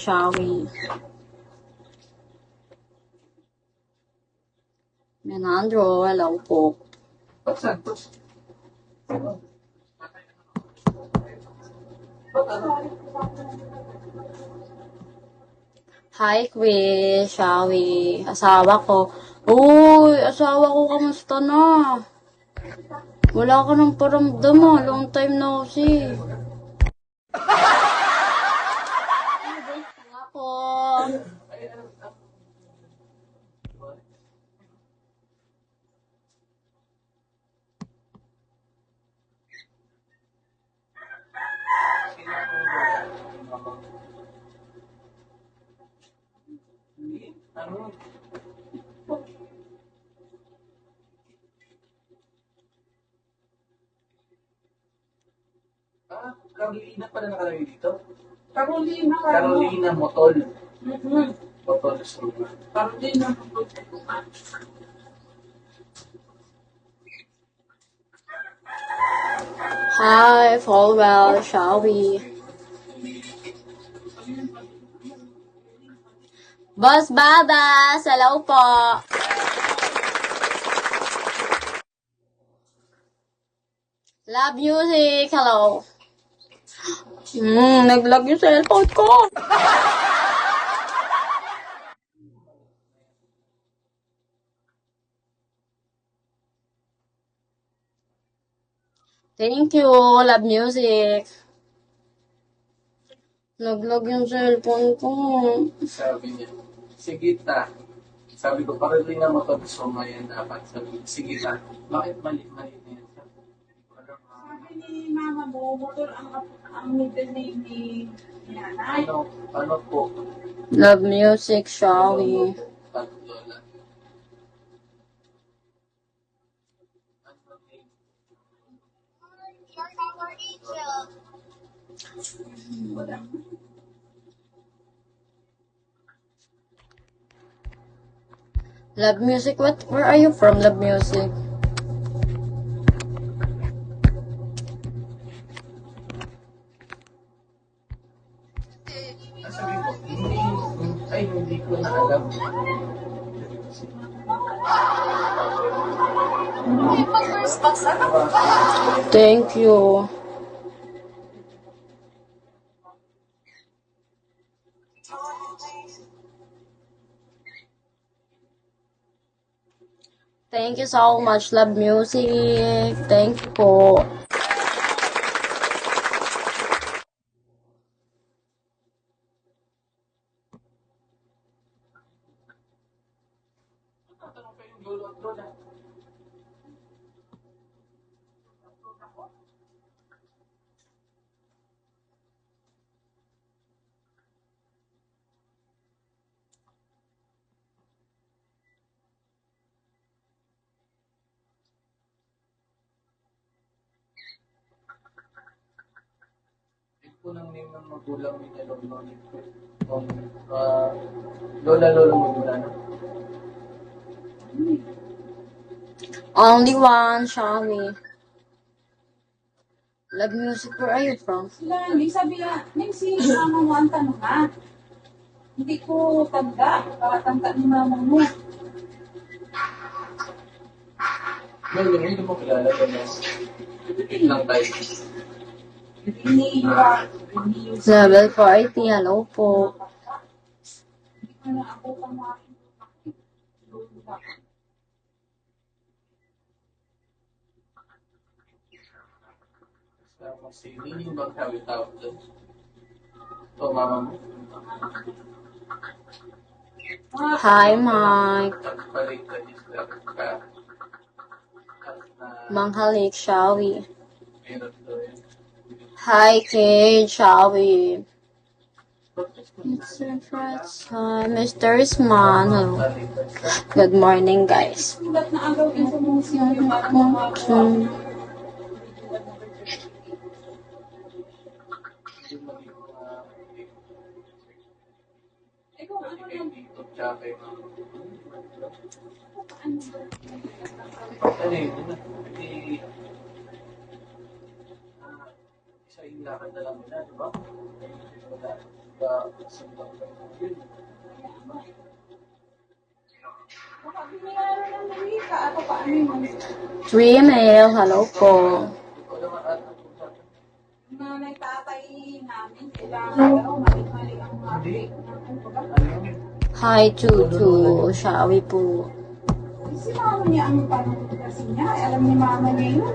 Shawi. Menandro, hello po. Hi, Chris, Shawi. Asawa ko. Uy, asawa ko, kamusta na? Wala ka ng paramdam ah. Long time no see. Ako. Carolina pala nakalagay dito? Carolina. Carolina Motol. Mm-hmm. Motol Suma. Carolina. Hi, Falwell, Shawi. Boss Babas, hello po. Love music, hello. Nag-lag yung cellphone ko. Thank you, love music. Nag-lag yung cellphone ko. Sabi niya, sige ta. Sabi ko, Carolina Motol Suma yan dapat. Sabi ko, sige ta. Bakit mali-mali na yan? Sabi ni Mama mo, motor ang middle name ni nanay. Ano po? Love music, Shawi. Ano lola? Love music, what? Where are you from, love music? Sabi ko, hindi ko na alam. Thank you. Thank you so much, love music. Thank you po. Tatanong pa yung lolo at lola. Ito po ng name ng magulang ni Lolo nito. Lola mo muna. Only one, Shawi. Love music, where are you from? Sila, hindi sabi nga, name si Mama mo ang tanong ha. Hindi ko tanda, tanda ni Mama mo. Hindi mo kilala doon. Repeat lang tayo. Iniiwa. Level 40, hello po. Hindi ko na ako pamakin. Si Nining bang tawag doon? Ito, mama mo. Hi, Mike. Balik ka ka. Manghalik, Shawi. Meron doon. Hi, Kate, Shawi. It's your first time, Mr. Isman. Hello. Good morning, guys. Sulat na agaw din sa museo yung parang mga ikaw ano yan? Isa yung lakad na lang nila, di ba? magkasumbang yun. Baka binayaran ng Marika. Ako paano yun? Dreamel, hello po. Ikaw naman ata kung sa akin. Nanay tatay namin, kailangan daw mali-mali ang update ng ano ba? Ano? Hi, Chuchu. Shawi po. Si mama niya ang parang kasi niya. Alam ni mama niya yun.